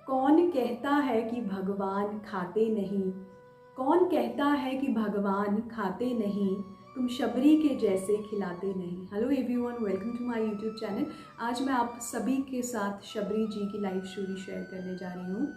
कौन कहता है कि भगवान खाते नहीं। कौन कहता है कि भगवान खाते नहीं, तुम शबरी के जैसे खिलाते नहीं। Hello everyone, welcome to my YouTube channel. आज मैं आप सभी के साथ शबरी जी की लाइफ स्टोरी शेयर करने जा रही हूँ।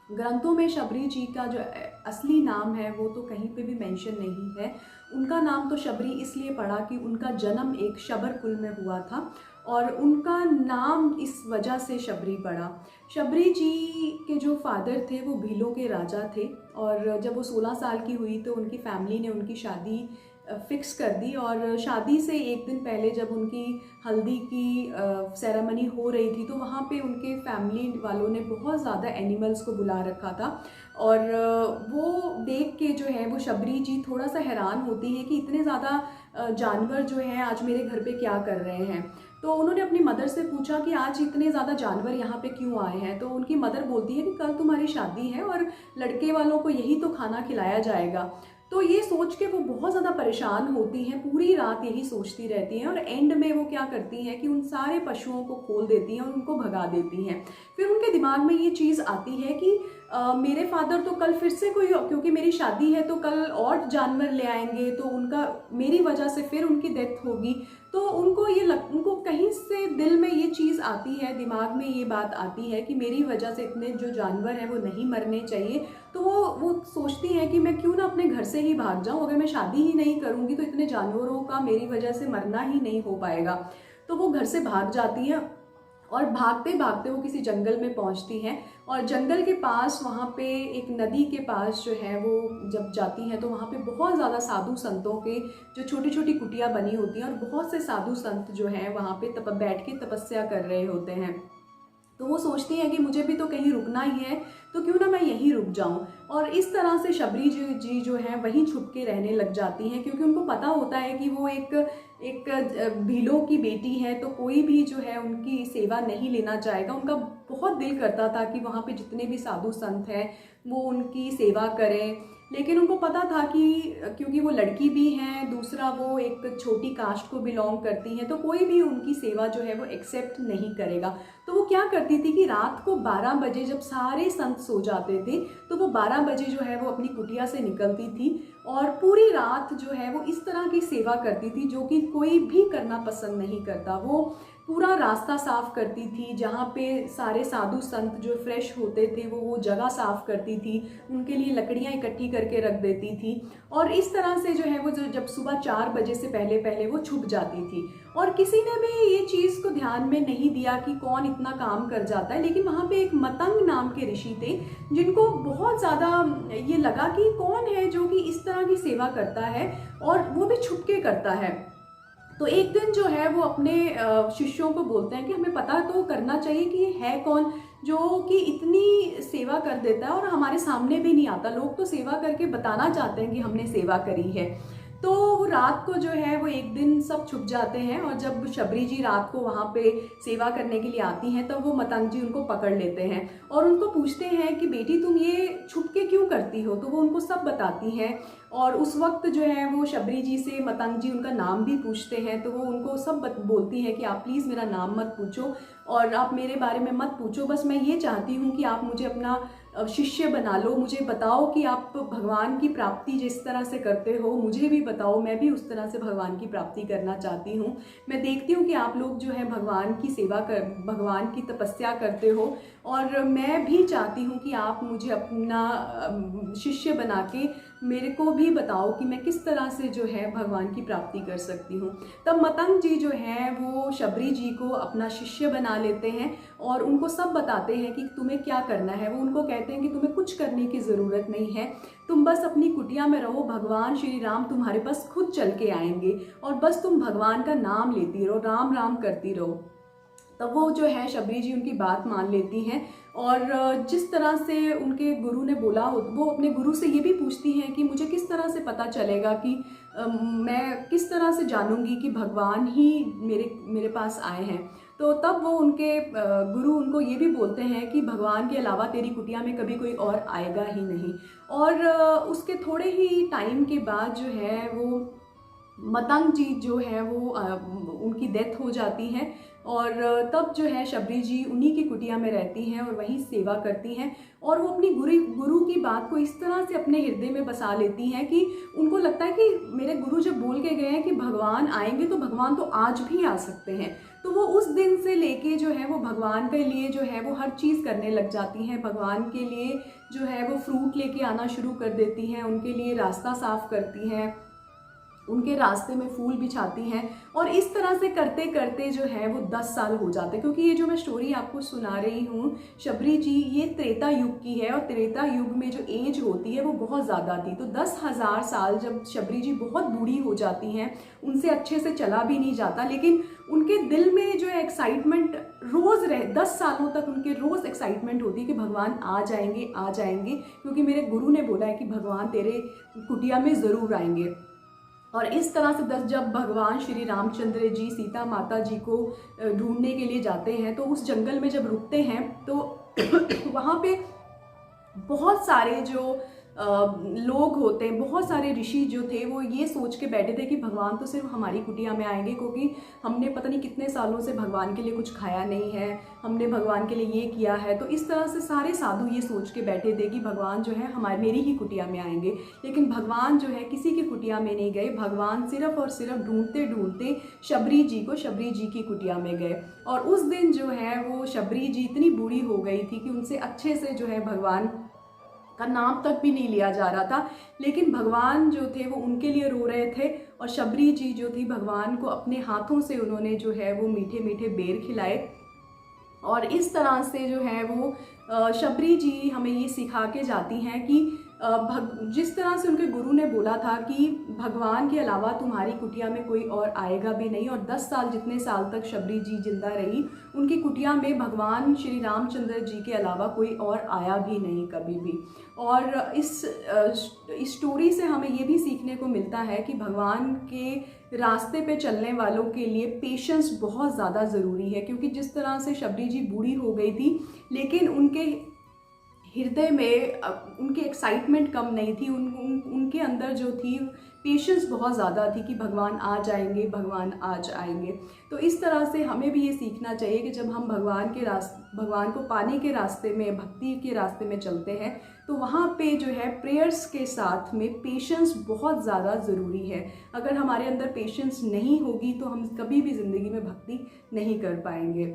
ग्रंथों में शबरी जी का जो असली नाम है वो तो कहीं पे भी मेंशन नहीं है। उनका नाम तो शबरी इसलिए पड़ा कि उनका जन्म एक शबर कुल में हुआ था और उनका नाम इस वजह से शबरी पड़ा। शबरी जी के जो फादर थे वो भीलों के राजा थे और जब वो 16 साल की हुई तो उनकी फैमिली ने उनकी शादी फिक्स कर दी। और शादी से एक दिन पहले जब उनकी हल्दी की सेरेमनी हो रही थी तो वहाँ पे उनके फैमिली वालों ने बहुत ज़्यादा एनिमल्स को बुला रखा था। और वो देख के जो है वो शबरी जी थोड़ा सा हैरान होती है कि इतने ज़्यादा जानवर जो हैं आज मेरे घर पे क्या कर रहे हैं। तो उन्होंने अपनी मदर से पूछा कि आज इतने ज़्यादा जानवर यहाँ पे क्यों आए हैं। तो उनकी मदर बोलती है कि कल तुम्हारी शादी है और लड़के वालों को यही तो खाना खिलाया जाएगा। तो ये सोच के वो बहुत ज़्यादा परेशान होती हैं, पूरी रात यही सोचती रहती हैं और एंड में वो क्या करती हैं कि उन सारे पशुओं को खोल देती हैं और उनको भगा देती हैं। फिर उनके दिमाग में ये चीज़ आती है कि मेरे फादर तो कल फिर से कोई, क्योंकि मेरी शादी है तो कल और जानवर ले आएंगे तो उनका मेरी वजह से फिर उनकी डेथ होगी। तो उनको कहीं से दिल में ये चीज़ आती है, दिमाग में ये बात आती है कि मेरी वजह से इतने जो जानवर हैं वो नहीं मरने चाहिए। तो वो सोचती हैं कि मैं क्यों ना अपने घर से ही भाग जाऊं, अगर मैं शादी ही नहीं करूंगी तो इतने जानवरों का मेरी वजह से मरना ही नहीं हो पाएगा। तो वो घर से भाग जाती हैं और भागते भागते वो किसी जंगल में पहुंचती हैं और जंगल के पास वहाँ पे एक नदी के पास जो है वो जब जाती हैं तो वहाँ पे बहुत ज़्यादा साधु संतों के जो छोटी छोटी कुटिया बनी होती हैं और बहुत से साधु संत जो हैं वहाँ पे बैठ के तपस्या कर रहे होते हैं। तो वो सोचती है कि मुझे भी तो कहीं रुकना ही है तो क्यों ना मैं यहीं रुक जाऊं। और इस तरह से शबरी जी जो है वहीं छुप के रहने लग जाती हैं, क्योंकि उनको पता होता है कि वो एक भीलों की बेटी है तो कोई भी जो है उनकी सेवा नहीं लेना चाहेगा। उनका बहुत दिल करता था कि वहाँ पे जितने भी साधु संत हैं वो उनकी सेवा करें, लेकिन उनको पता था कि क्योंकि वो लड़की भी हैं, दूसरा वो एक छोटी कास्ट को बिलोंग करती हैं, तो कोई भी उनकी सेवा जो है वो एक्सेप्ट नहीं करेगा। तो वो क्या करती थी कि रात को 12 बजे जब सारे संत सो जाते थे तो वो 12 बजे जो है वो अपनी कुटिया से निकलती थी और पूरी रात जो है वो इस तरह की सेवा करती थी जो कि कोई भी करना पसंद नहीं करता। वो पूरा रास्ता साफ करती थी, जहाँ पे सारे साधु संत जो फ्रेश होते थे वो जगह साफ करती थी, उनके लिए लकड़ियाँ इकट्ठी करके रख देती थी। और इस तरह से जो है वो जब सुबह 4 बजे से पहले पहले वो छुप जाती थी और किसी ने भी ये चीज़ को ध्यान में नहीं दिया कि कौन इतना काम कर जाता है। लेकिन वहाँ पे एक मतंग नाम के ऋषि थे जिनको बहुत ज़्यादा ये लगा कि कौन है जो कि इस तरह की सेवा करता है और वो भी छुप के करता है। तो एक दिन जो है वो अपने शिष्यों को बोलते हैं कि हमें पता तो करना चाहिए कि ये है कौन जो कि इतनी सेवा कर देता है और हमारे सामने भी नहीं आता। लोग तो सेवा करके बताना चाहते हैं कि हमने सेवा करी है। तो वो रात को जो है वो एक दिन सब छुप जाते हैं और जब शबरी जी रात को वहाँ पे सेवा करने के लिए आती हैं तब वो मतंग जी उनको पकड़ लेते हैं और उनको पूछते हैं कि बेटी तुम ये छुप के क्यों करती हो। तो वो उनको सब बताती हैं और उस वक्त जो है वो शबरी जी से मतंग जी उनका नाम भी पूछते हैं। तो वो उनको सब बोलती हैं कि आप प्लीज़ मेरा नाम मत पूछो और आप मेरे बारे में मत पूछो, बस मैं ये चाहती हूँ कि आप मुझे अपना शिष्य बना लो। मुझे बताओ कि आप भगवान की प्राप्ति जिस तरह से करते हो मुझे भी बताओ, मैं भी उस तरह से भगवान की प्राप्ति करना चाहती हूँ। मैं देखती हूँ कि आप लोग जो है भगवान की सेवा कर, भगवान की तपस्या करते हो और मैं भी चाहती हूँ कि आप मुझे अपना शिष्य बना के मेरे को भी बताओ कि मैं किस तरह से जो है भगवान की प्राप्ति कर सकती हूँ। तब मतंग जी जो है वो शबरी जी को अपना शिष्य बना लेते हैं और उनको सब बताते हैं कि तुम्हें क्या करना है। वो उनको कहते हैं कि तुम्हें कुछ करने की ज़रूरत नहीं है, तुम बस अपनी कुटिया में रहो, भगवान श्री राम तुम्हारे पास खुद चल के आएंगे और बस तुम भगवान का नाम लेती रहो, राम राम करती रहो। तब वो जो है शबरी जी उनकी बात मान लेती हैं और जिस तरह से उनके गुरु ने बोला हो वो अपने गुरु से ये भी पूछती हैं कि मुझे किस तरह से पता चलेगा कि मैं किस तरह से जानूंगी कि भगवान ही मेरे पास आए हैं। तो तब वो उनके गुरु उनको ये भी बोलते हैं कि भगवान के अलावा तेरी कुटिया में कभी कोई और आएगा ही नहीं। और उसके थोड़े ही टाइम के बाद जो है वो मतंग जी जो है वो उनकी डेथ हो जाती है और तब जो है शबरी जी उन्हीं की कुटिया में रहती हैं और वहीं सेवा करती हैं और वो अपनी गुरु की बात को इस तरह से अपने हृदय में बसा लेती हैं कि उनको लगता है कि मेरे गुरु जब बोल के गए हैं कि भगवान आएंगे तो भगवान तो आज भी आ सकते हैं। तो वो उस दिन से लेके जो है वो भगवान के लिए जो है वो हर चीज़ करने लग जाती हैं। भगवान के लिए जो है वो फ्रूट लेके आना शुरू कर देती हैं, उनके लिए रास्ता साफ करती हैं, उनके रास्ते में फूल बिछाती हैं और इस तरह से करते करते जो है वो 10 साल हो जाते हैं। क्योंकि ये जो मैं स्टोरी आपको सुना रही हूँ शबरी जी, ये त्रेता युग की है और त्रेता युग में जो एज होती है वो बहुत ज़्यादा थी। तो 10,000 साल जब शबरी जी बहुत बूढ़ी हो जाती हैं, उनसे अच्छे से चला भी नहीं जाता, लेकिन उनके दिल में जो है एक्साइटमेंट रोज़ 10 सालों तक उनके रोज़ एक्साइटमेंट होती है कि भगवान आ जाएंगे आ जाएंगे, क्योंकि मेरे गुरु ने बोला है कि भगवान तेरे कुटिया में ज़रूर आएंगे। और इस तरह से जब भगवान श्री रामचंद्र जी सीता माता जी को ढूंढने के लिए जाते हैं तो उस जंगल में जब रुकते हैं तो वहाँ पे बहुत सारे जो लोग होते हैं, बहुत सारे ऋषि जो थे वो ये सोच के बैठे थे कि भगवान तो सिर्फ हमारी कुटिया में आएंगे, क्योंकि हमने पता नहीं कितने सालों से भगवान के लिए कुछ खाया नहीं है, हमने भगवान के लिए ये किया है। तो इस तरह से सारे साधु ये सोच के बैठे थे कि भगवान जो है मेरी ही कुटिया में आएंगे। लेकिन भगवान जो है किसी की कुटिया में नहीं गए, भगवान सिर्फ और सिर्फ ढूंढते ढूंढते शबरी जी की कुटिया में गए। और उस दिन जो है वो शबरी जी इतनी बूढ़ी हो गई थी कि उनसे अच्छे से जो है भगवान का नाम तक भी नहीं लिया जा रहा था। लेकिन भगवान जो थे वो उनके लिए रो रहे थे और शबरी जी जो थी भगवान को अपने हाथों से उन्होंने जो है वो मीठे मीठे बेर खिलाए। और इस तरह से जो है वो शबरी जी हमें ये सिखा के जाती हैं कि जिस तरह से उनके गुरु ने बोला था कि भगवान के अलावा तुम्हारी कुटिया में कोई और आएगा भी नहीं, और 10 साल जितने साल तक शबरी जी जिंदा रही उनकी कुटिया में भगवान श्री रामचंद्र जी के अलावा कोई और आया भी नहीं कभी भी। और इस स्टोरी से हमें ये भी सीखने को मिलता है कि भगवान के रास्ते पे चलने वालों के लिए पेशेंस बहुत ज़्यादा ज़रूरी है। क्योंकि जिस तरह से शबरी जी बूढ़ी हो गई थी लेकिन उनके हृदय में उनकी एक्साइटमेंट कम नहीं थी, उनके अंदर जो थी पेशेंस बहुत ज़्यादा थी कि भगवान आ जाएंगे, भगवान आज आएंगे। तो इस तरह से हमें भी ये सीखना चाहिए कि जब हम भगवान को पाने के रास्ते में, भक्ति के रास्ते में चलते हैं तो वहाँ पे जो है प्रेयर्स के साथ में पेशेंस बहुत ज़्यादा ज़रूरी है। अगर हमारे अंदर पेशेंस नहीं होगी तो हम कभी भी ज़िंदगी में भक्ति नहीं कर पाएंगे।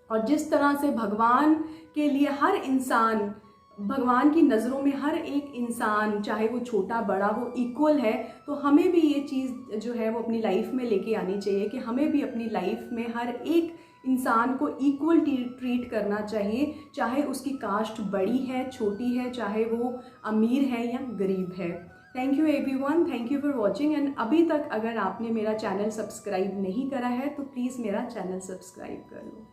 और जिस तरह से भगवान के लिए हर इंसान, भगवान की नज़रों में हर एक इंसान चाहे वो छोटा बड़ा वो इक्वल है, तो हमें भी ये चीज़ जो है वो अपनी लाइफ में लेके आनी चाहिए कि हमें भी अपनी लाइफ में हर एक इंसान को इक्वल ट्रीट करना चाहिए, चाहे उसकी कास्ट बड़ी है छोटी है, चाहे वो अमीर है या गरीब है। Thank you everyone, thank you for watching. And अभी तक अगर आपने मेरा चैनल सब्सक्राइब नहीं करा है तो प्लीज़ मेरा चैनल सब्सक्राइब कर लो।